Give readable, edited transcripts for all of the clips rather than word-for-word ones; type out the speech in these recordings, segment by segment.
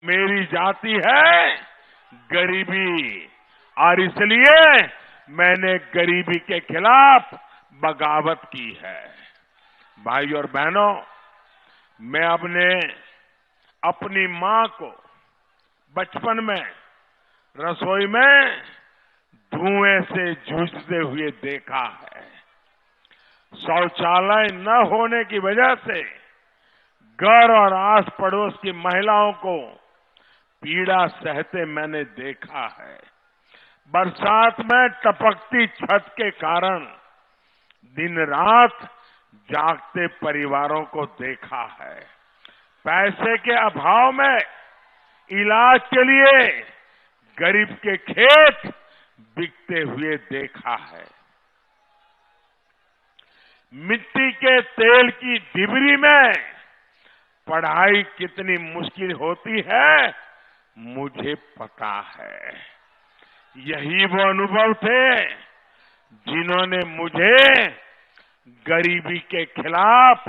मेरी जाति है गरीबी और इसलिए मैंने गरीबी के खिलाफ बगावत की है। भाई और बहनों, मैं अपनी मां को बचपन में रसोई में धुएं से जूझते हुए देखा है। शौचालय न होने की वजह से घर और आस पड़ोस की महिलाओं को पीड़ा सहते मैंने देखा है। बरसात में टपकती छत के कारण दिन रात जागते परिवारों को देखा है। पैसे के अभाव में इलाज के लिए गरीब के खेत बिकते हुए देखा है। मिट्टी के तेल की डिबरी में पढ़ाई कितनी मुश्किल होती है मुझे पता है। यही वो अनुभव थे जिन्होंने मुझे गरीबी के खिलाफ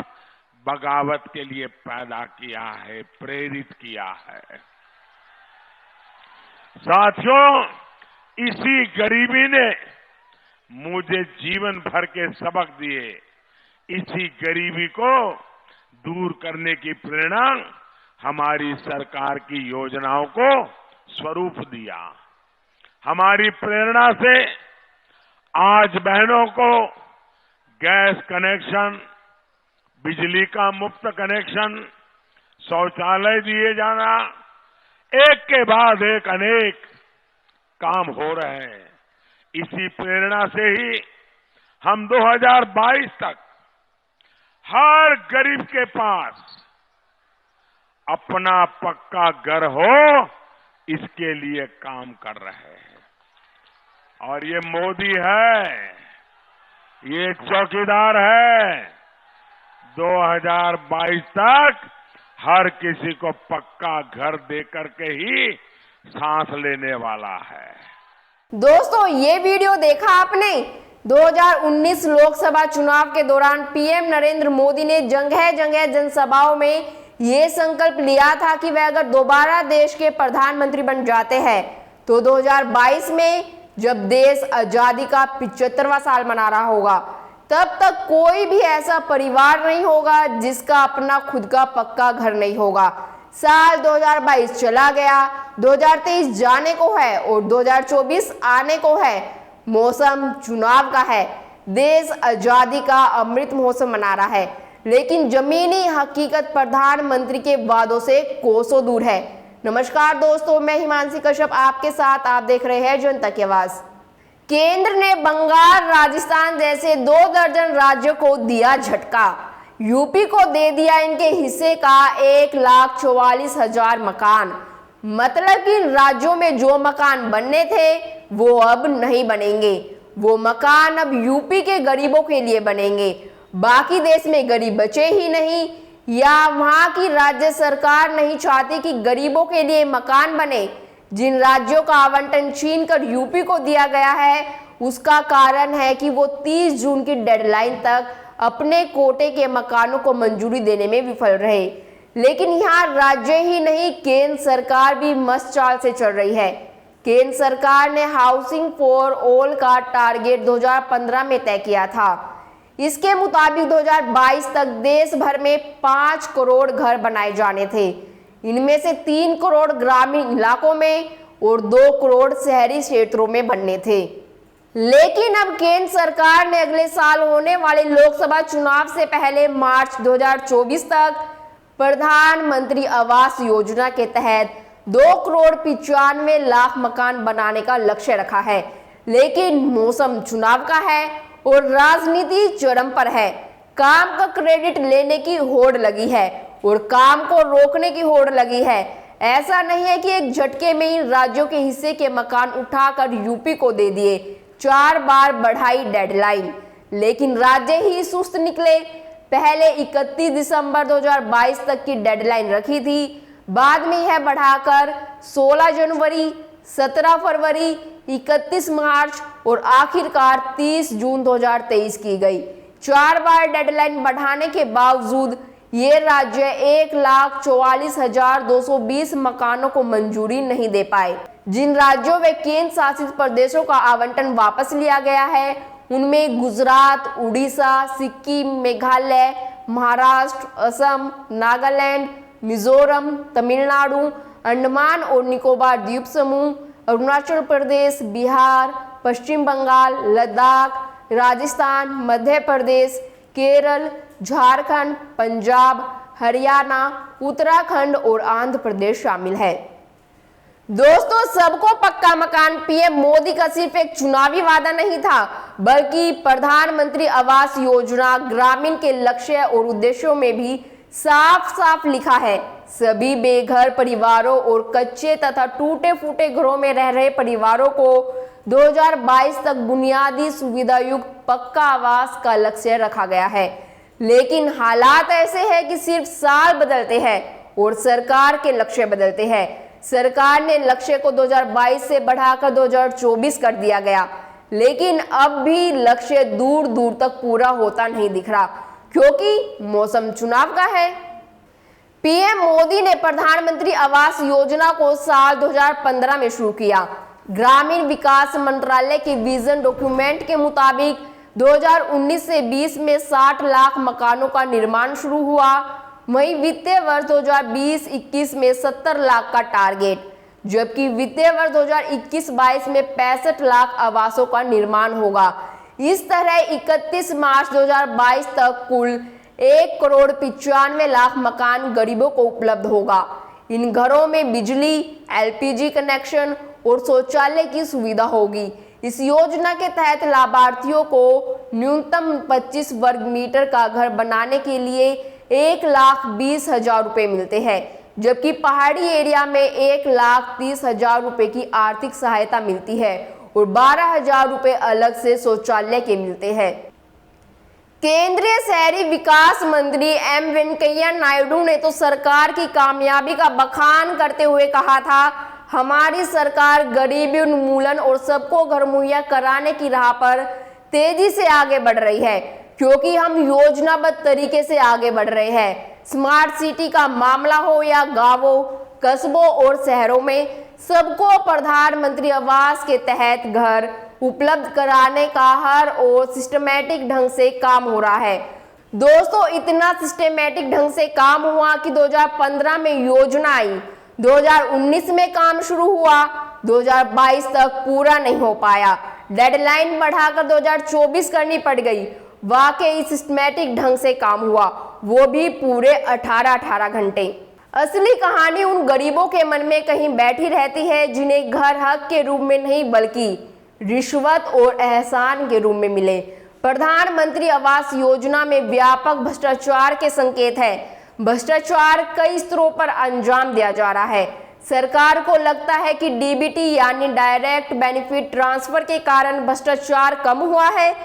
बगावत के लिए पैदा किया है, प्रेरित किया है। साथियों, इसी गरीबी ने मुझे जीवन भर के सबक दिए। इसी गरीबी को दूर करने की प्रेरणा हमारी सरकार की योजनाओं को स्वरूप दिया। हमारी प्रेरणा से आज बहनों को गैस कनेक्शन, बिजली का मुफ्त कनेक्शन, शौचालय दिए जाना, एक के बाद एक अनेक काम हो रहे हैं। इसी प्रेरणा से ही हम 2022 तक हर गरीब के पास अपना पक्का घर हो, इसके लिए काम कर रहे हैं। और ये मोदी है, ये चौकीदार है। 2022 तक हर किसी को पक्का घर देकर के ही सांस लेने वाला है। दोस्तों, ये वीडियो देखा आपने? 2019 लोकसभा चुनाव के दौरान पीएम नरेंद्र मोदी ने जगह जगह जनसभाओं में ये संकल्प लिया था कि वह अगर दोबारा देश के प्रधानमंत्री बन जाते हैं तो 2022 में जब देश आजादी का 75वां साल मना रहा होगा, तब तक कोई भी ऐसा परिवार नहीं होगा जिसका अपना खुद का पक्का घर नहीं होगा। साल 2022 चला गया, 2023 जाने को है और 2024 आने को है। मौसम चुनाव का है, देश आजादी का अमृत महोत्सव मना रहा है, लेकिन जमीनी हकीकत प्रधानमंत्री के वादों से कोसों दूर है। नमस्कार दोस्तों, मैं हिमांशी कश्यप आपके साथ। आप देख रहे हैं जनता की आवाज। केंद्र ने बंगाल, राजस्थान जैसे 2 दर्जन राज्यों को दिया झटका। यूपी को दे दिया इनके हिस्से का 1,44,000 मकान। मतलब कि इन राज्यों में जो मकान बनने थे वो अब नहीं बनेंगे। वो मकान अब यूपी के गरीबों के लिए बनेंगे। बाकी देश में गरीब बचे ही नहीं, या वहां की राज्य सरकार नहीं चाहती कि गरीबों के लिए मकान बने। जिन राज्यों का आवंटन छीनकर यूपी को दिया गया है, उसका कारण है कि वो 30 जून की डेडलाइन तक अपने कोटे के मकानों को मंजूरी देने में विफल रहे। लेकिन यहाँ राज्य ही नहीं, केंद्र सरकार भी मस्त चाल से चल रही है। केंद्र सरकार ने हाउसिंग फॉर ऑल का टारगेट 2015 में तय किया था। इसके मुताबिक 2022 तक देश भर में 5 करोड़ घर बनाए जाने थे। इनमें से 3 करोड़ ग्रामीण इलाकों में और 2 करोड़ शहरी क्षेत्रों में बनने थे। लेकिन अब केंद्र सरकार ने अगले साल होने वाले लोकसभा चुनाव से पहले मार्च 2024 तक प्रधानमंत्री आवास योजना के तहत 2 करोड़ 95 लाख मकान बनाने का लक्ष्य रखा है। लेकिन मौसम चुनाव का है और राजनीति चरम पर है। काम का क्रेडिट लेने की होड़ लगी है और काम को रोकने की होड़ लगी है। ऐसा नहीं है कि एक झटके में इन राज्यों के हिस्से के मकान उठाकर यूपी को दे दिए। 4 बार बढ़ाई डेडलाइन, लेकिन राज्य ही सुस्त निकले। पहले 31 दिसंबर 2022 तक की डेडलाइन रखी थी, बाद में यह बढ़ाकर 16 जनवरी, 17 फरवरी, 31 मार्च और आखिरकार 30 जून 2023 की गई। 4 बार डेडलाइन बढ़ाने के बावजूद ये राज्य 1,44,220 मकानों को मंजूरी नहीं दे पाए। जिन राज्यों व केंद्र शासित प्रदेशों का आवंटन वापस लिया गया है उनमें गुजरात, उड़ीसा, सिक्किम, मेघालय, महाराष्ट्र, असम, नागालैंड, मिजोरम, तमिलनाडु, अंडमान और निकोबार द्वीप समूह, अरुणाचल प्रदेश, बिहार, पश्चिम बंगाल, लद्दाख, राजस्थान, मध्य प्रदेश, केरल, झारखंड, पंजाब, हरियाणा, उत्तराखंड और आंध्र प्रदेश शामिल है। दोस्तों, सबको पक्का मकान पीएम मोदी का सिर्फ एक चुनावी वादा नहीं था, बल्कि प्रधानमंत्री आवास योजना ग्रामीण के लक्ष्य और उद्देश्यों में भी साफ साफ लिखा है। सभी बेघर परिवारों और कच्चे तथा टूटे फूटे घरों में रह रहे परिवारों को 2022 तक बुनियादी सुविधा युक्त पक्का आवास का लक्ष्य रखा गया है। लेकिन हालात ऐसे हैं कि सिर्फ साल बदलते हैं और सरकार के लक्ष्य बदलते हैं। सरकार ने लक्ष्य को 2022 से बढ़ाकर 2024 कर दिया गया, लेकिन अब भी लक्ष्य दूर दूर तक पूरा होता नहीं दिख रहा, क्योंकि मौसम चुनाव का है। पीएम मोदी ने प्रधानमंत्री आवास योजना को साल 2015 में शुरू किया। ग्रामीण विकास मंत्रालय के विजन डॉक्यूमेंट के मुताबिक 2019 से 20 में 60 लाख मकानों का निर्माण शुरू हुआ। वहीं वित्तीय वर्ष 2020-21 में 70 लाख का टारगेट, जबकि वित्तीय वर्ष 2021-22 में 65 लाख आवासों का निर्माण होगा। इस तरह 31 मार्च 2022 तक कुल 1,95,00,000 मकान गरीबों को उपलब्ध होगा। इन घरों में बिजली, एलपीजी कनेक्शन और शौचालय की सुविधा होगी। इस योजना के तहत लाभार्थियों को न्यूनतम 25 वर्ग मीटर का घर बनाने के लिए 1,20,000 रुपए मिलते हैं, जबकि पहाड़ी एरिया में 1,30,000 रुपए की आर्थिक सहायता मिलती है और 12,000 रुपए अलग से शौचालय के मिलते हैं। केंद्रीय शहरी विकास मंत्री एम वेंकैया नायडू ने तो सरकार की कामयाबी का बखान करते हुए कहा था, हमारी सरकार गरीबी उन्मूलन और सबको घर मुहैया कराने की राह पर तेजी से आगे बढ़ रही है, क्योंकि हम योजनाबद्ध तरीके से आगे बढ़ रहे हैं। स्मार्ट सिटी का मामला हो या गांवों, कस्बों और शहरों में, सबको प्रधानमंत्री आवास के तहत घर उपलब्ध कराने का हर ओर सिस्टमैटिक ढंग से काम हो रहा है। दोस्तों, इतना सिस्टमैटिक ढंग से काम हुआ कि 2015 में योजना आई, 2019 में काम शुरू हुआ, 2022 तक पूरा नहीं हो पाया, डेडलाइन बढ़ाकर 2024 करनी पड़ गई। वाकई सिस्टमैटिक ढंग से काम हुआ, वो भी पूरे 18 घंटे। असली कहानी उन गरीबों के मन में कहीं बैठी रहती है जिन्हें घर हक के रूप में नहीं बल्कि रिश्वत और एहसान के रूप में मिले। प्रधानमंत्री आवास योजना में व्यापक भ्रष्टाचार के संकेत है। भ्रष्टाचार कई स्तरों पर अंजाम दिया जा रहा है। सरकार को लगता है कि डीबीटी यानी डायरेक्ट बेनिफिट ट्रांसफर के कारण भ्रष्टाचार कम हुआ है।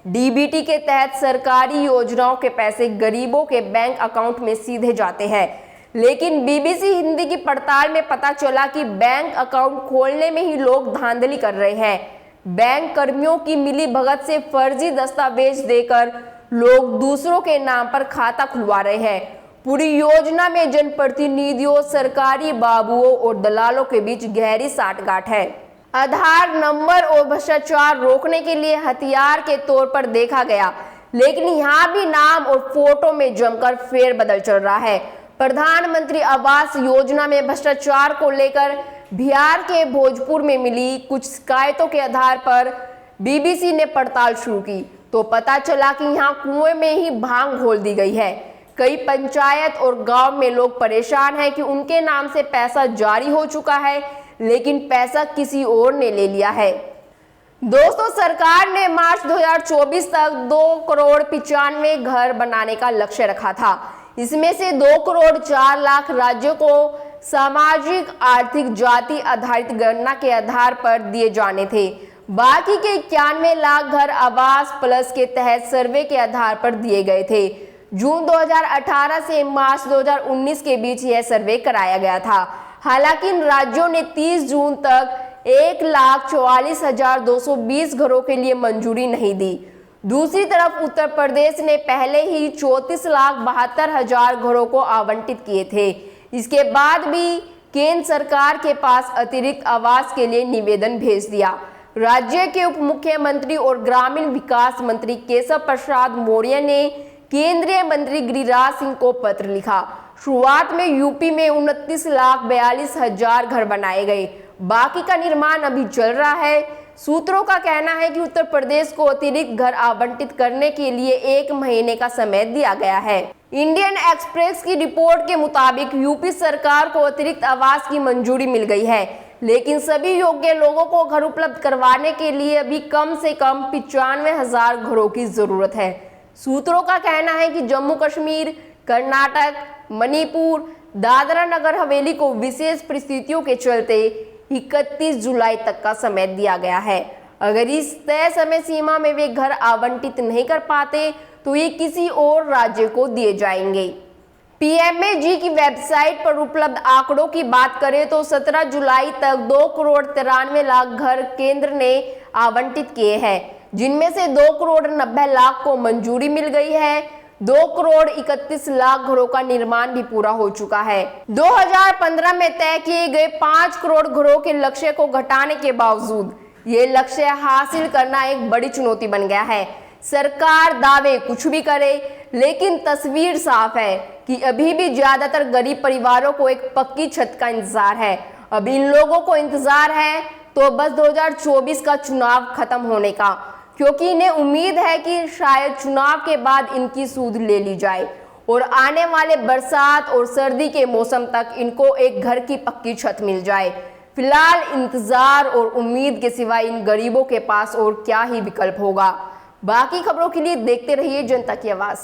डीबीटी के तहत सरकारी योजनाओं के पैसे गरीबों के बैंक अकाउंट में सीधे जाते हैं, लेकिन बीबीसी हिंदी की पड़ताल में पता चला कि बैंक अकाउंट खोलने में ही लोग धांधली कर रहे हैं। बैंक कर्मियों की मिली भगत से फर्जी दस्तावेज देकर लोग दूसरों के नाम पर खाता खुलवा रहे हैं। पूरी योजना में जनप्रतिनिधियों, सरकारी बाबुओं और दलालों के बीच गहरी साठगांठ है। आधार नंबर और भ्रष्टाचार रोकने के लिए हथियार के तौर पर देखा गया, लेकिन यहाँ भी नाम और फोटो में जमकर फेरबदल चल रहा है। प्रधानमंत्री आवास योजना में भ्रष्टाचार को लेकर बिहार के भोजपुर में मिली कुछ शिकायतों के आधार पर बीबीसी ने पड़ताल शुरू की, तो पता चला कि यहाँ कुएं में ही भांग घोल दी गई है। कई पंचायत और गांव में लोग परेशान हैं कि उनके नाम से पैसा जारी हो चुका है, लेकिन पैसा किसी और ने ले लिया है। दोस्तों, सरकार ने मार्च 2024 तक 2,95,00,000 घर बनाने का लक्ष्य रखा था। इसमें से 2,04,00,000 राज्यों को सामाजिक आर्थिक जाति आधारित गणना के आधार पर दिए जाने थे। बाकी के 91 लाख घर आवास प्लस के तहत सर्वे के आधार पर दिए गए थे। जून 2018 से मार्च 2019 के बीच यह सर्वे कराया गया था। हालांकि इन राज्यों ने 30 जून तक 1,44,220 घरों के लिए मंजूरी नहीं दी। दूसरी तरफ उत्तर प्रदेश ने पहले ही 34,72,000 घरों को आवंटित किए थे। इसके बाद भी केंद्र सरकार के पास अतिरिक्त आवास के लिए निवेदन भेज दिया। राज्य के उप मुख्यमंत्री और ग्रामीण विकास मंत्री केशव प्रसाद मौर्य ने केंद्रीय मंत्री गिरिराज सिंह को पत्र लिखा। शुरुआत में यूपी में 29,42,000 घर बनाए गए, बाकी का निर्माण अभी चल रहा है। सूत्रों का कहना है कि उत्तर प्रदेश को अतिरिक्त घर आवंटित करने के लिए 1 महीने का समय दिया गया है। इंडियन एक्सप्रेस की रिपोर्ट के मुताबिक यूपी सरकार को अतिरिक्त आवास की मंजूरी मिल गई है, लेकिन सभी योग्य लोगों को घर उपलब्ध करवाने के लिए अभी कम से कम 95,000 घरों की जरूरत है। सूत्रों का कहना है कि जम्मू कश्मीर, कर्नाटक, मणिपुर, दादरा नगर हवेली को विशेष परिस्थितियों के चलते 31 जुलाई तक का समय दिया गया है। अगर इस तय समय सीमा में वे घर आवंटित नहीं कर पाते तो ये किसी और राज्य को दिए जाएंगे। पीएमएजी की वेबसाइट पर उपलब्ध आंकड़ों की बात करें तो 17 जुलाई तक 2,93,00,000 घर केंद्र ने आवंटित किए हैं, जिनमें से 2,90,00,000 को मंजूरी मिल गई है। 2,31,00,000 घरों का निर्माण भी पूरा हो चुका है। 2015 में तय किए गए 5 करोड़ घरों के लक्ष्य को घटाने के बावजूद ये लक्ष्य हासिल करना एक बड़ी चुनौती बन गया है। सरकार दावे कुछ भी करे, लेकिन तस्वीर साफ है कि अभी भी ज्यादातर गरीब परिवारों को एक पक्की छत का इंतजार है। अब इन लोगों को इंतजार है तो बस 2024 का चुनाव खत्म होने का, क्योंकि इन्हें उम्मीद है कि शायद चुनाव के बाद इनकी सूद ले ली जाए और आने वाले बरसात और सर्दी के मौसम तक इनको एक घर की पक्की छत मिल जाए। फिलहाल इंतजार और उम्मीद के सिवा इन गरीबों के पास और क्या ही विकल्प होगा। बाकी खबरों के लिए देखते रहिए जनता की आवाज।